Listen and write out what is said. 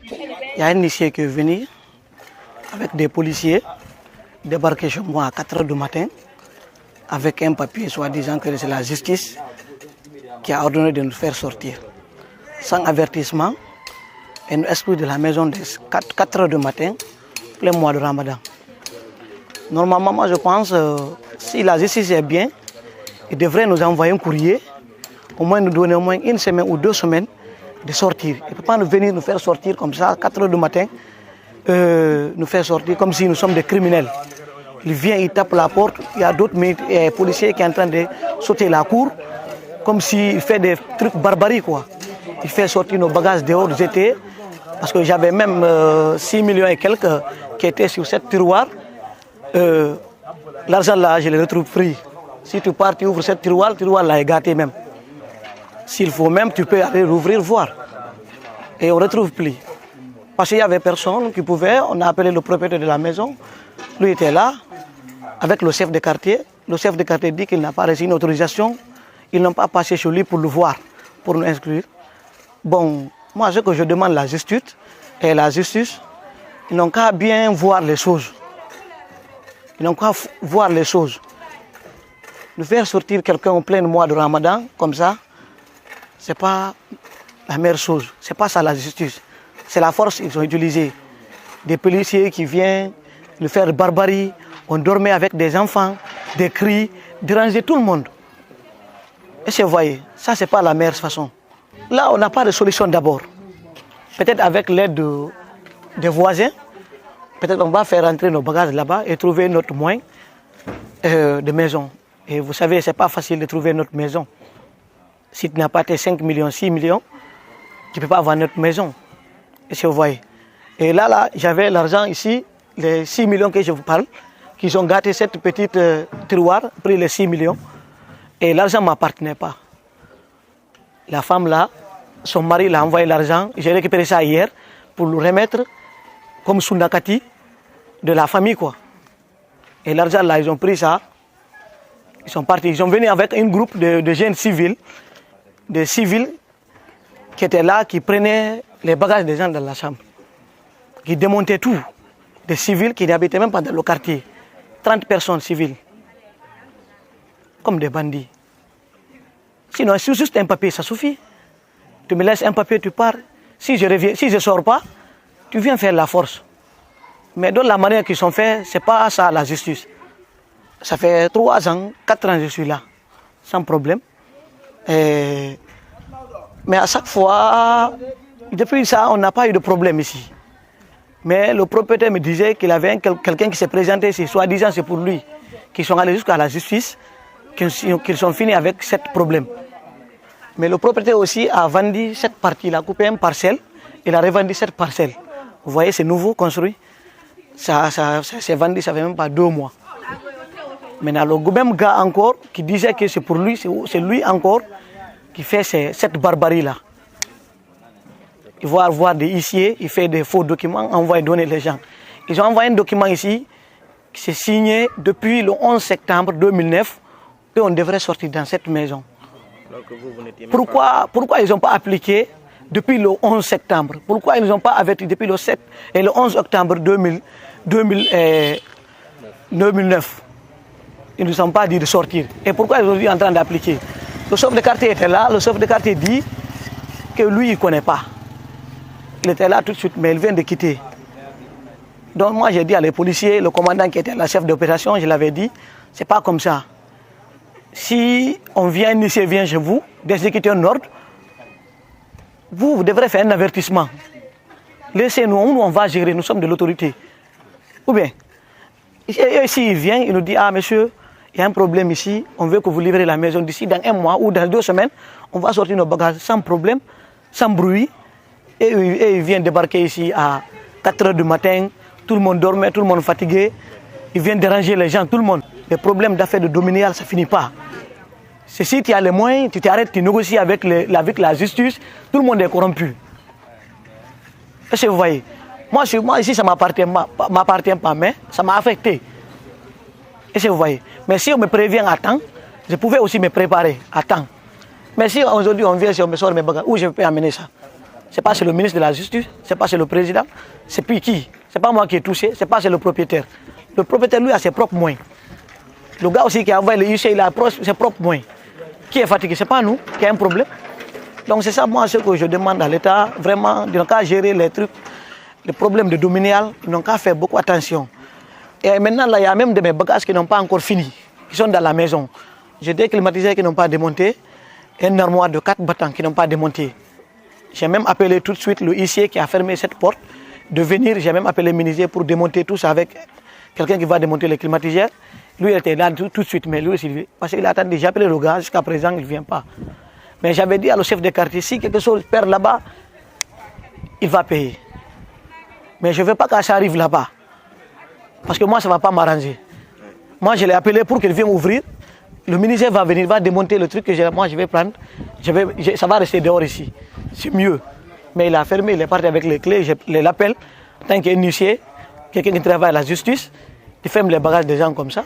Il y a un huissier qui est venu avec des policiers débarquer chez moi à 4 h du matin avec un papier soi-disant que c'est la justice qui a ordonné de nous faire sortir. Sans avertissement, et nous exclut de la maison de 4 h du matin, plein mois de Ramadan. Normalement, moi je pense, si la justice est bien, il devrait nous envoyer un courrier, au moins nous donner au moins 1 semaine ou 2 semaines de sortir. Il ne peut pas nous venir nous faire sortir comme ça à 4 h du matin, nous faire sortir comme si nous sommes des criminels. Il vient, il tape la porte, il y a d'autres policiers qui sont en train de sauter la cour, comme s'il fait des trucs barbaries quoi. Il fait sortir nos bagages dehors, j'étais, parce que j'avais même 6 millions et quelques qui étaient sur cette tiroir. L'argent là, je le retrouve pris. Si tu pars, tu ouvres cette tiroir, le tiroir là est gâté même. S'il faut même, tu peux aller l'ouvrir, voir. Et on ne retrouve plus. Parce qu'il n'y avait personne qui pouvait, on a appelé le propriétaire de la maison, lui était là, avec le chef de quartier. Le chef de quartier dit qu'il n'a pas reçu une autorisation, ils n'ont pas passé chez lui pour le voir, pour nous inscrire. Bon, moi ce que je demande à la justice, et la justice, ils n'ont qu'à bien voir les choses. Ils n'ont qu'à voir les choses. De faire sortir quelqu'un en plein mois de Ramadan, comme ça, ce n'est pas la meilleure chose. Ce n'est pas ça la justice. C'est la force qu'ils ont utilisée. Des policiers qui viennent nous faire barbarie, on dormait avec des enfants, des cris, déranger tout le monde. Et vous voyez, ça c'est pas la meilleure façon. Là, on n'a pas de solution d'abord. Peut-être avec l'aide des voisins, peut-être on va faire rentrer nos bagages là-bas et trouver notre moyen de maison. Et vous savez, c'est pas facile de trouver notre maison. Si tu n'as pas tes 5 millions, 6 millions, tu ne peux pas avoir notre maison. Et vous voyez. Et là, j'avais l'argent ici, les 6 millions que je vous parle, qui ont gâté cette petite tiroir, pris les 6 millions. Et l'argent ne m'appartenait pas. La femme là, son mari l'a envoyé l'argent, j'ai récupéré ça hier pour le remettre comme Sundakati de la famille quoi. Et l'argent là, ils ont pris ça, ils sont partis. Ils sont venus avec un groupe de jeunes civils, qui étaient là, qui prenaient les bagages des gens dans la chambre, qui démontaient tout. Des civils qui n'habitaient même pas dans le quartier. 30 personnes civiles, comme des bandits. Sinon, si juste un papier, ça suffit. Tu me laisses un papier, tu pars. Si je ne sors pas, tu viens faire la force. Mais de la manière qu'ils sont faits, ce n'est pas ça la justice. Ça fait 3 ans, 4 ans que je suis là, sans problème. Mais à chaque fois, depuis ça, on n'a pas eu de problème ici. Mais le propriétaire me disait qu'il avait quelqu'un qui s'est présenté ici, soi-disant c'est pour lui, qui sont allés jusqu'à la justice, qu'ils sont finis avec ce problème. Mais le propriétaire aussi a vendu cette partie, il a coupé une parcelle, il a revendu cette parcelle. Vous voyez, c'est nouveau construit. Ça s'est vendu, ça fait même pas 2 mois. Maintenant, le même gars encore, qui disait que c'est pour lui, c'est lui encore qui fait cette barbarie-là. Il va avoir des huissiers, il fait des faux documents, envoie donner les gens. Ils ont envoyé un document ici, qui s'est signé depuis le 11 septembre 2009, et on devrait sortir dans cette maison. Pourquoi ils n'ont pas appliqué depuis le 11 septembre? Pourquoi ils n'ont pas averti depuis le 7 et le 11 octobre 2009? Ils ne nous ont pas dit de sortir. Et pourquoi ils sont en train d'appliquer? Le chef de quartier était là, le chef de quartier dit que lui, il ne connaît pas. Il était là tout de suite, mais il vient de quitter. Donc moi, j'ai dit à les policiers, le commandant qui était le chef d'opération, je l'avais dit, c'est pas comme ça. Si on vient, un huissier vient chez vous, d'exécuter un ordre, vous devrez faire un avertissement. Laissez-nous, nous on va gérer, nous sommes de l'autorité. Ou bien, ici il vient, il nous dit, ah monsieur, il y a un problème ici, on veut que vous livrez la maison d'ici dans 1 mois ou dans 2 semaines, on va sortir nos bagages sans problème, sans bruit. Et il vient débarquer ici à 4 h du matin, tout le monde dormait, tout le monde fatigué. Il vient déranger les gens, tout le monde. Les problèmes d'affaires de dominial, ça ne finit pas. C'est si tu as les moyens, tu t'arrêtes, tu négocies avec la justice, tout le monde est corrompu. Est-ce que vous voyez? Moi ici, ça m'appartient pas, mais ça m'a affecté. Et si vous voyez. Mais si on me prévient à temps, je pouvais aussi me préparer à temps. Mais si aujourd'hui on vient, si on me sort mes bagages, où je peux amener ça? C'est pas chez le ministre de la Justice, c'est pas chez le président, c'est puis qui? C'est pas moi qui ai touché, c'est pas chez le propriétaire. Le propriétaire, lui, a ses propres moyens. Le gars aussi qui a envoyé le IC, il a ses propres moyens. Qui est fatigué? C'est pas nous qui a un problème. Donc c'est ça, moi, ce que je demande à l'État, vraiment, de ne pas gérer les trucs, les problèmes de dominial, ils n'ont qu'à faire beaucoup attention. Et maintenant, là, il y a même de mes bagages qui n'ont pas encore fini, qui sont dans la maison. J'ai des climatiseurs qui n'ont pas démonté, et un armoire de 4 battants qui n'ont pas démonté. J'ai même appelé tout de suite le huissier qui a fermé cette porte de venir. J'ai même appelé le menuisier pour démonter tout ça avec quelqu'un qui va démonter les climatiseurs. Lui, il était là tout de suite, mais lui aussi, parce qu'il attendait, j'ai appelé le gars, jusqu'à présent, il ne vient pas. Mais j'avais dit à le chef de quartier, si quelque chose perd là-bas, il va payer. Mais je ne veux pas que ça arrive là-bas. Parce que moi, ça ne va pas m'arranger. Moi, je l'ai appelé pour qu'il vienne ouvrir. Le ministère va venir, va démonter le truc que moi, je vais prendre. Ça va rester dehors ici. C'est mieux. Mais il a fermé, il est parti avec les clés. Je l'appelle. Tant qu'il y a un huissier, quelqu'un qui travaille à la justice, il ferme les bagages des gens comme ça.